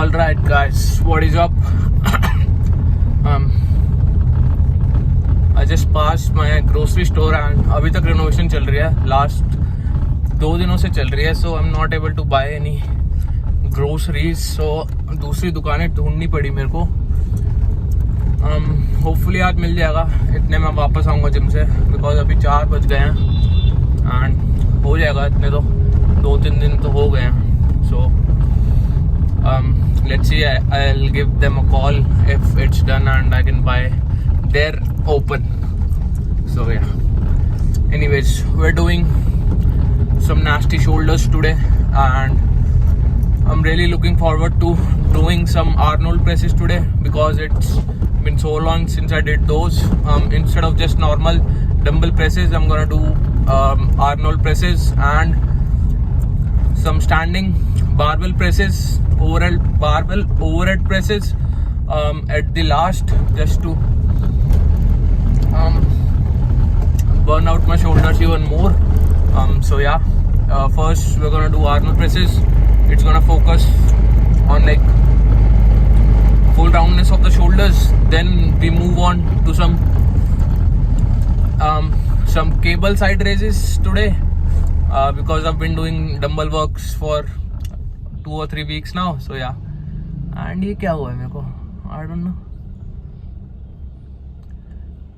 Alright guys, what is up? I just passed my grocery store and अभी तक renovation चल रही है, last 2 दिनों से चल रही है, so I'm not able to buy any groceries, so दूसरी दुकानें ढूंढनी पड़ी मेरे को. Hopefully आज मिल जाएगा, इतने में वापस आऊँगा जिम से, because अभी 4 बज गए हैं and हो जाएगा इतने तो 2-3 दिन तो हो गए हैं. So let's see, I'll give them a call if it's done and I can buy. They're open. So yeah. Anyways, we're doing some nasty shoulders today and I'm really looking forward to doing some Arnold presses today because it's been so long since I did those. Instead of just normal dumbbell presses, I'm gonna do Arnold presses and some standing barbell presses, barbell overhead presses at the last, just to burn out my shoulders even more. So yeah, first we're gonna do Arnold presses. It's gonna focus on like full roundness of the shoulders. Then we move on to some cable side raises today. Because I've been doing dumbbell works for 2 or 3 weeks now, so yeah. And ये क्या हुआ है मेरे को? I don't know.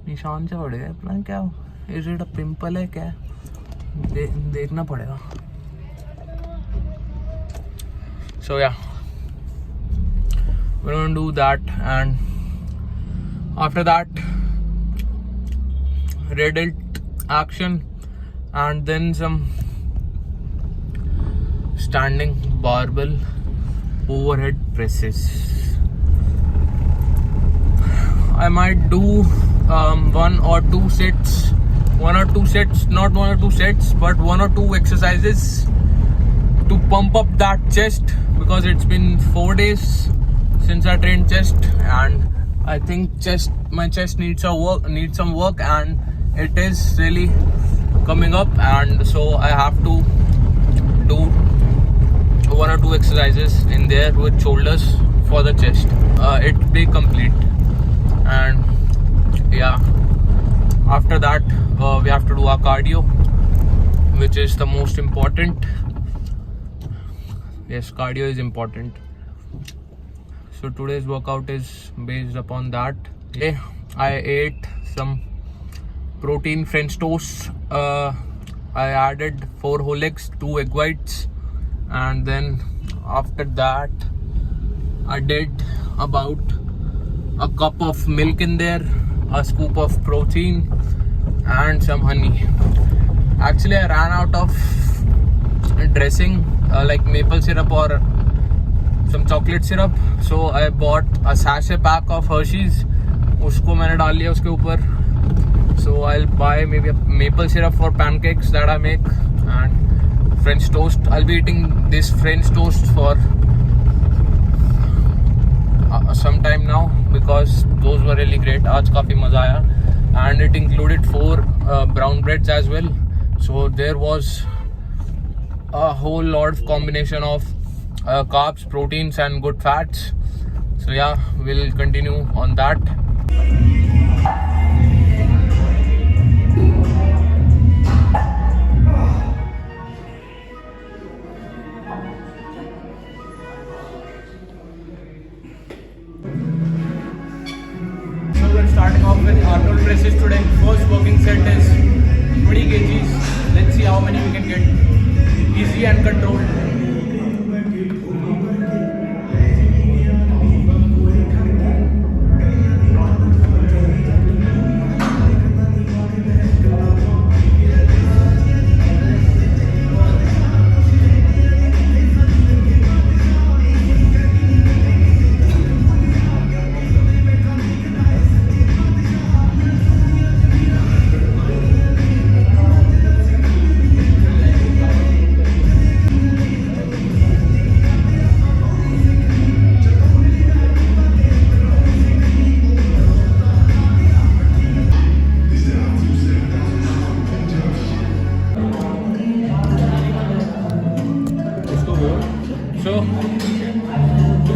निशान से पड़ गया, पता नहीं क्या? Is it a pimple है क्या? देखना पड़ेगा. So yeah, we're gonna do that, and after that, red delt action, and then some standing barbell overhead presses. I might do 1 or 2 sets, not 1 or 2 sets, but 1 or 2 exercises to pump up that chest, because it's been 4 days since I trained chest and I think my chest needs some work, and it is really coming up, and so I have to do 1 or 2 exercises in there with shoulders for the chest. It be complete, and yeah, after that we have to do our cardio, which is the most important. Yes, cardio is important. So today's workout is based upon that. Okay, I ate some protein French toast. I added 4 whole eggs, 2 egg whites, and then after that I did about a cup of milk in there, a scoop of protein and some honey. Actually I ran out of dressing, like maple syrup or some chocolate syrup, so I bought a sachet pack of Hershey's. उसको मैंने डाल लिया उसके ऊपर. So I'll buy maybe a maple syrup for pancakes that I make, and French toast. I'll be eating this French toast for some time now because those were really great. आज काफी मजा आया, and it included 4 brown breads as well. So there was a whole lot of combination of carbs, proteins and good fats. So yeah, we'll continue on that. So we're starting off with Arnold presses today. First working set is 20 kgs. Let's see how many we can get. Easy and controlled.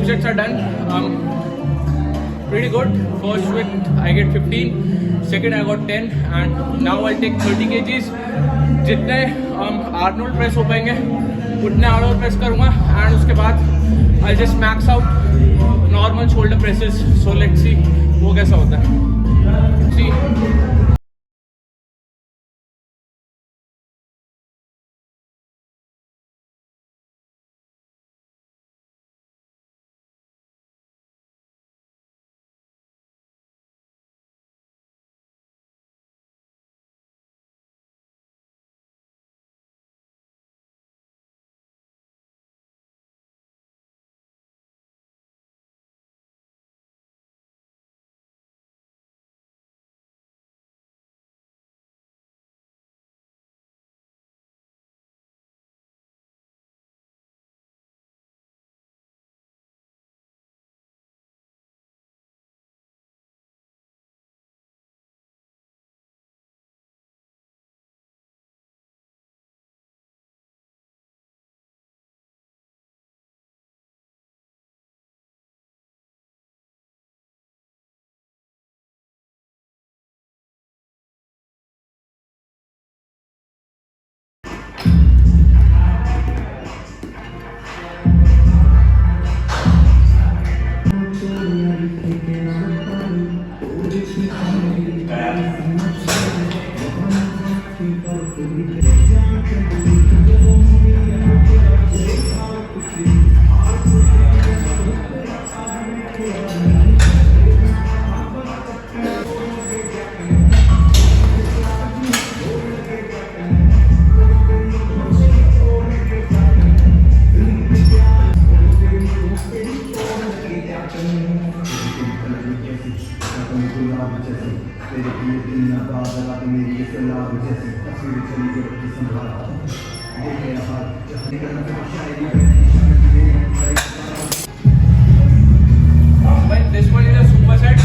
sets are done. Pretty good. First with I get 15, second I got 10, and now I'll take 30 kgs. जितने Arnold press हो पाएंगे उतने Arnold press करूँगा, and उसके बाद I'll just max out normal shoulder presses. So let's see वो कैसा होता है. See. But this one is a superset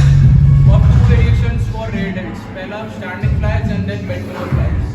of two variations for rear delts. पहला standing flies and then bent over flies.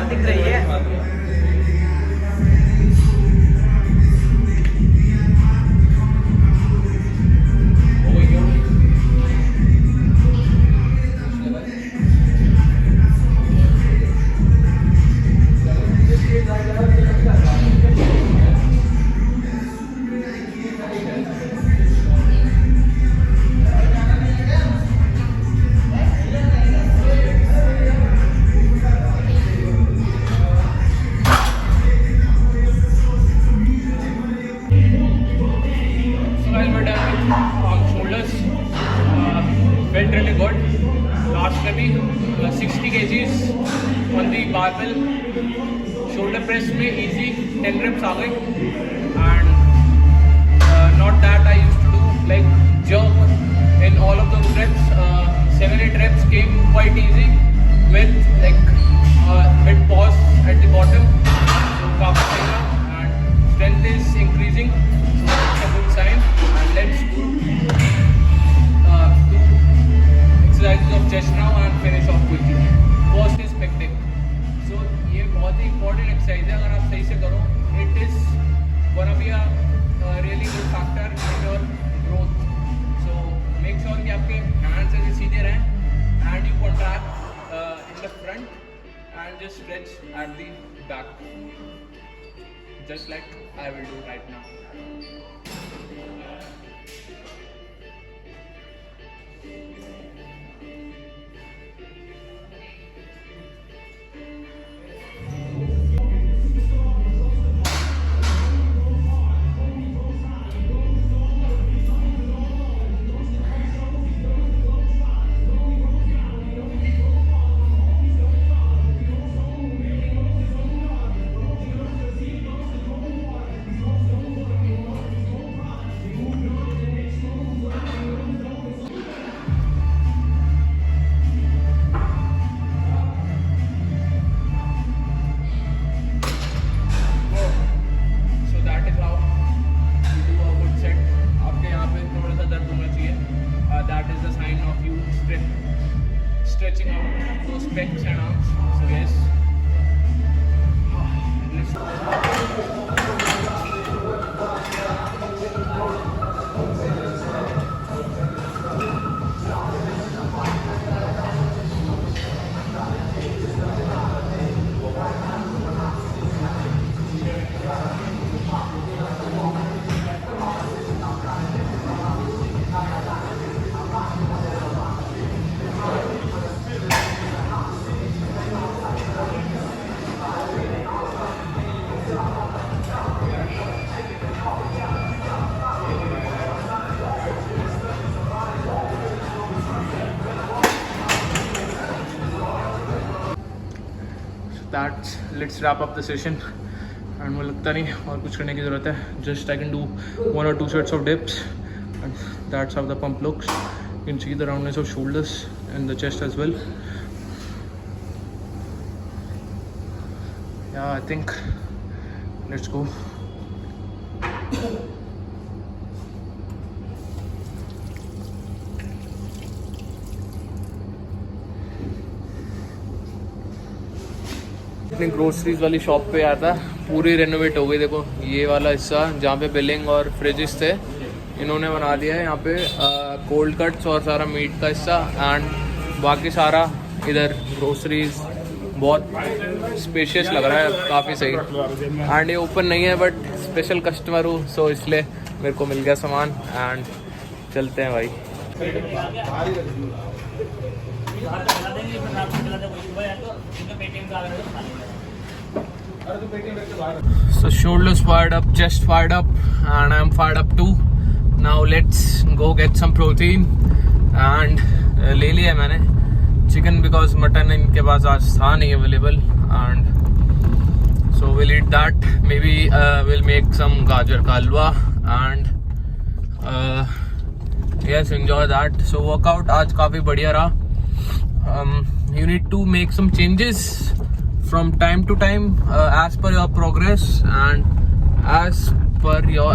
दिख रही है। Felt really good. Last maybe 60 kgs on the barbell, shoulder press में easy 10 reps आ गई, and not that I used to do like jerk in all of those reps. 7-8 reps came quite easy with like mid pause at the bottom, so काफी सही था, and strength is increasing, so that's a good sign. And let's do 2 exercises of chest now and finish off quickly. First is pec deck. So ये बहुत ही important exercise है, अगर आप सही से करो, it is gonna be a really good factor in your growth. So make sure कि आपके hands ऐसे सीधे रहें and you contract in the front and just stretch at the back, just like I will do right now. Stretching out those pecs and arms. So yes, let's wrap up the session. And मुझे लगता नहीं और कुछ करने की ज़रूरत है. Just I can do 1 or 2 sets of dips, and that's how the pump looks. You can see the roundness of shoulders and the chest as well. Yeah, I think let's go. अपनी groceries वाली shop पे आया था, पूरी renovate हो गई. देखो ये वाला हिस्सा जहाँ पे बिलिंग और फ्रिजेस थे, इन्होंने बना दिया है यहाँ पे कोल्ड कट्स और सारा मीट का हिस्सा, एंड बाकी सारा इधर ग्रोसरीज. बहुत स्पेशियस लग रहा है, काफ़ी सही. एंड ये ओपन नहीं है, बट स्पेशल कस्टमर हूँ, सो इसलिए मेरे को मिल गया सामान. एंड चलते हैं भाई. So shoulders fired up, chest fired up, and I'm fired up too. Now let's go get some protein. And ले लिया है मैंने चिकन, because मटन इनके पास आज था नहीं available. And so we'll eat that. Maybe we'll make some गाजर का हलवा and yes, enjoy that. So workout आज काफ़ी बढ़िया रहा. You need to make some changes from time to time as per your progress and as per your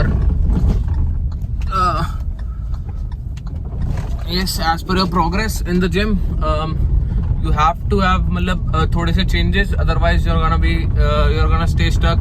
as per your progress in the gym. You have to have मतलब थोड़े से changes, otherwise you're gonna stay stuck